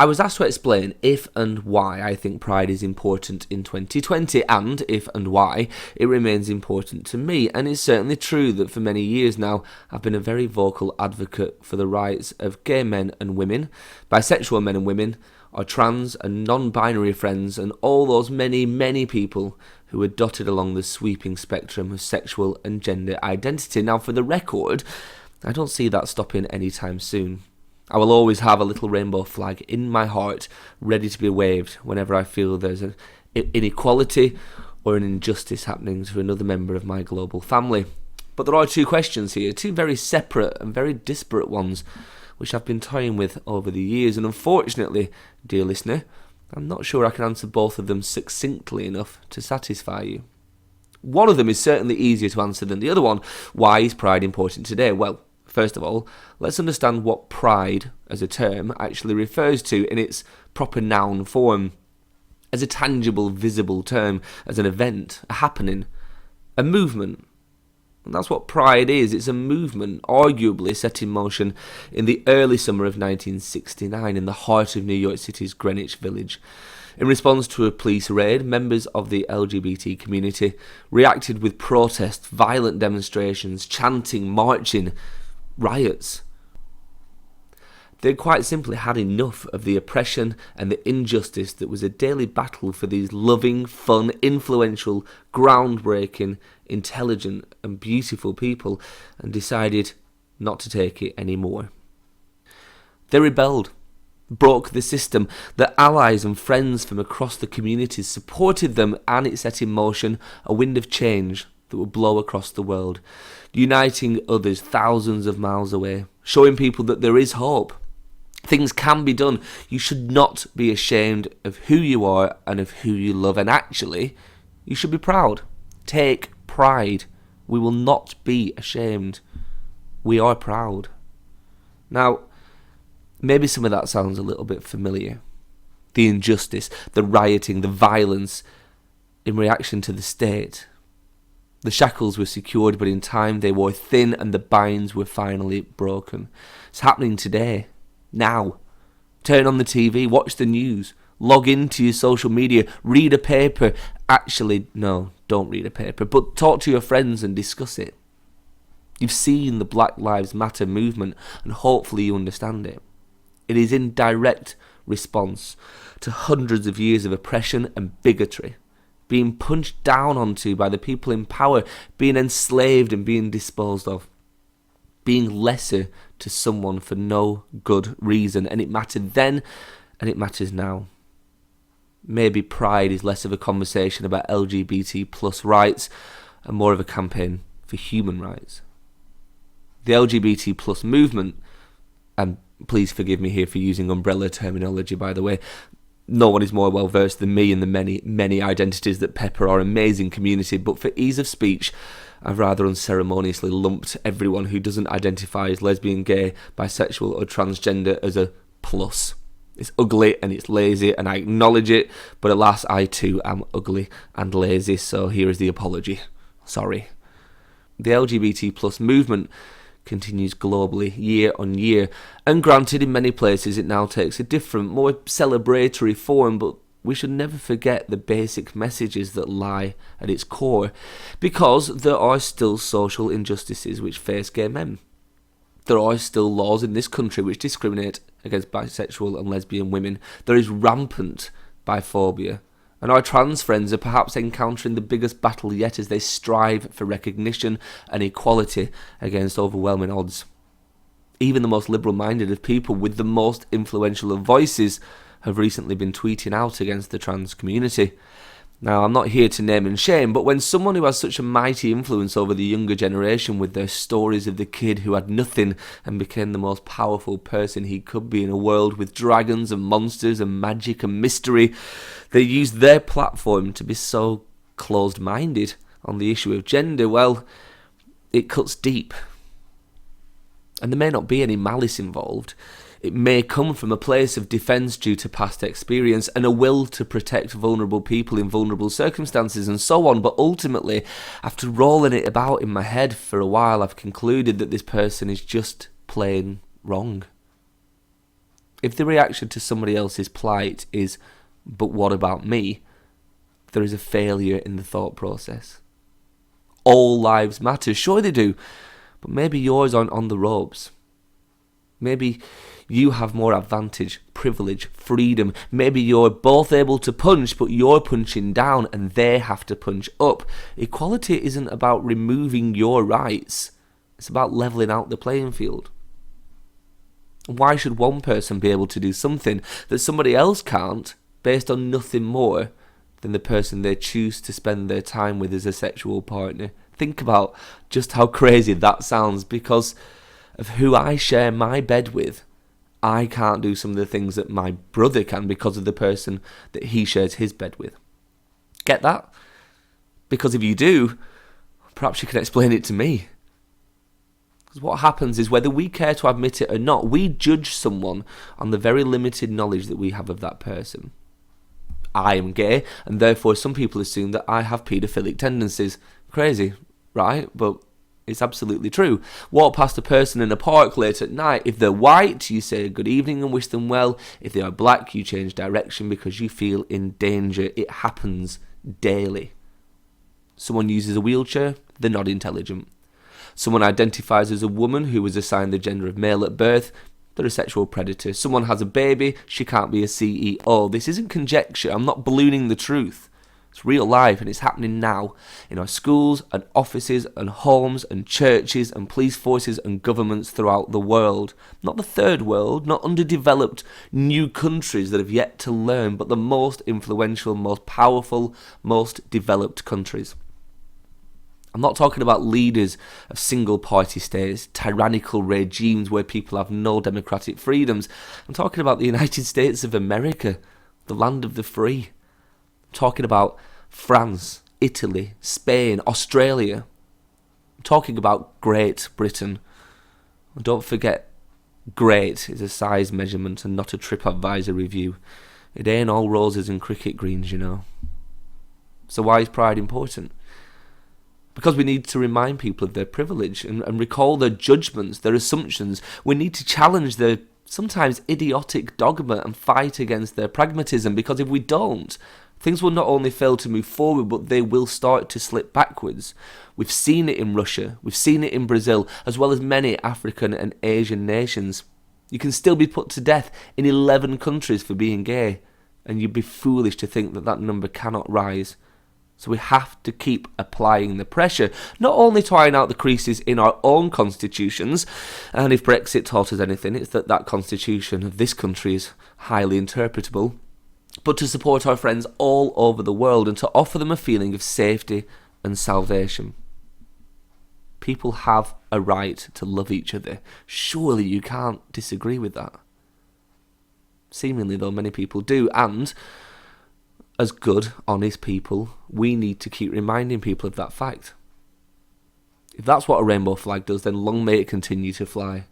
I was asked to explain if and why I think Pride is important in 2020 and if and why it remains important to me. And it's certainly true that for many years now I've been a very vocal advocate for the rights of gay men and women, bisexual men and women, our trans and non-binary friends and all those many, many people who are dotted along the sweeping spectrum of sexual and gender identity. Now, for the record, I don't see that stopping anytime soon. I will always have a little rainbow flag in my heart ready to be waved whenever I feel there's an inequality or an injustice happening to another member of my global family. But there are two questions here, two very separate and very disparate ones, which I've been toying with over the years, and unfortunately, dear listener, I'm not sure I can answer both of them succinctly enough to satisfy you. One of them is certainly easier to answer than the other one. Why is Pride important today? Well, first of all, let's understand what pride as a term actually refers to in its proper noun form, as a tangible, visible term, as an event, a happening, a movement. And that's what pride is. It's a movement, arguably set in motion in the early summer of 1969 in the heart of New York City's Greenwich Village. In response to a police raid, members of the LGBT community reacted with protests, violent demonstrations, chanting, marching, riots. They quite simply had enough of the oppression and the injustice that was a daily battle for these loving, fun, influential, groundbreaking, intelligent and beautiful people, and decided not to take it anymore. They rebelled, broke the system. Their allies and friends from across the communities supported them, and it set in motion a wind of change that would blow across the world, uniting others thousands of miles away, showing people that there is hope. Things can be done. You should not be ashamed of who you are and of who you love, and actually, you should be proud. Take pride. We will not be ashamed. We are proud. Now, maybe some of that sounds a little bit familiar. The injustice, the rioting, the violence in reaction to the state. The shackles were secured, but in time they wore thin and the binds were finally broken. It's happening today, now. Turn on the TV, watch the news, log into your social media, read a paper. Actually, no, don't read a paper, but talk to your friends and discuss it. You've seen the Black Lives Matter movement, and hopefully you understand it. It is in direct response to hundreds of years of oppression and bigotry, being punched down onto by the people in power, being enslaved and being disposed of, being lesser to someone for no good reason. And it mattered then, and it matters now. Maybe pride is less of a conversation about LGBT plus rights and more of a campaign for human rights. The LGBT plus movement, and please forgive me here for using umbrella terminology, by the way, no one is more well versed than me in the many, many identities that pepper our amazing community, but for ease of speech, I've rather unceremoniously lumped everyone who doesn't identify as lesbian, gay, bisexual or transgender as a plus. It's ugly and it's lazy, and I acknowledge it, but alas, I too am ugly and lazy, so here is the apology. Sorry. The LGBT plus movement continues globally year on year, and granted, in many places it now takes a different, more celebratory form, but we should never forget the basic messages that lie at its core, because there are still social injustices which face gay men. There are still laws in this country which discriminate against bisexual and lesbian women. There is rampant biphobia, and our trans friends are perhaps encountering the biggest battle yet as they strive for recognition and equality against overwhelming odds. Even the most liberal-minded of people with the most influential of voices have recently been tweeting out against the trans community. Now, I'm not here to name and shame, but when someone who has such a mighty influence over the younger generation with their stories of the kid who had nothing and became the most powerful person he could be in a world with dragons and monsters and magic and mystery, they use their platform to be so closed-minded on the issue of gender, well, it cuts deep. And there may not be any malice involved. It may come from a place of defence due to past experience and a will to protect vulnerable people in vulnerable circumstances and so on, but ultimately, after rolling it about in my head for a while, I've concluded that this person is just plain wrong. If the reaction to somebody else's plight is, but what about me? There is a failure in the thought process. All lives matter, sure they do, but maybe yours aren't on the ropes. Maybe you have more advantage, privilege, freedom. Maybe you're both able to punch, but you're punching down and they have to punch up. Equality isn't about removing your rights. It's about levelling out the playing field. Why should one person be able to do something that somebody else can't based on nothing more than the person they choose to spend their time with as a sexual partner? Think about just how crazy that sounds. Because of who I share my bed with, I can't do some of the things that my brother can because of the person that he shares his bed with. Get that? Because if you do, perhaps you can explain it to me. Because what happens is, whether we care to admit it or not, we judge someone on the very limited knowledge that we have of that person. I am gay, and therefore some people assume that I have paedophilic tendencies. Crazy, right? But it's absolutely true. Walk past a person in a park late at night. If they're white, you say good evening and wish them well. If they are black, you change direction because you feel in danger. It happens daily. Someone uses a wheelchair, they're not intelligent. Someone identifies as a woman who was assigned the gender of male at birth, they're a sexual predator. Someone has a baby, she can't be a CEO. This isn't conjecture, I'm not ballooning the truth. It's real life, and it's happening now in our schools and offices and homes and churches and police forces and governments throughout the world. Not the third world, not underdeveloped new countries that have yet to learn, but the most influential, most powerful, most developed countries. I'm not talking about leaders of single-party states, tyrannical regimes where people have no democratic freedoms. I'm talking about the United States of America, the land of the free. I'm talking about France, Italy, Spain, Australia. I'm talking about Great Britain. And don't forget, great is a size measurement and not a TripAdvisor review. It ain't all roses and cricket greens, you know. So why is pride important? Because we need to remind people of their privilege and recall their judgments, their assumptions. We need to challenge their sometimes idiotic dogma and fight against their pragmatism, because if we don't, things will not only fail to move forward, but they will start to slip backwards. We've seen it in Russia, we've seen it in Brazil, as well as many African and Asian nations. You can still be put to death in 11 countries for being gay, and you'd be foolish to think that that number cannot rise. So we have to keep applying the pressure, not only to iron out the creases in our own constitutions, and if Brexit taught us anything, it's that that constitution of this country is highly interpretable, but to support our friends all over the world and to offer them a feeling of safety and salvation. People have a right to love each other. Surely you can't disagree with that. Seemingly, though, many people do, and as good, honest people, we need to keep reminding people of that fact. If that's what a rainbow flag does, then long may it continue to fly.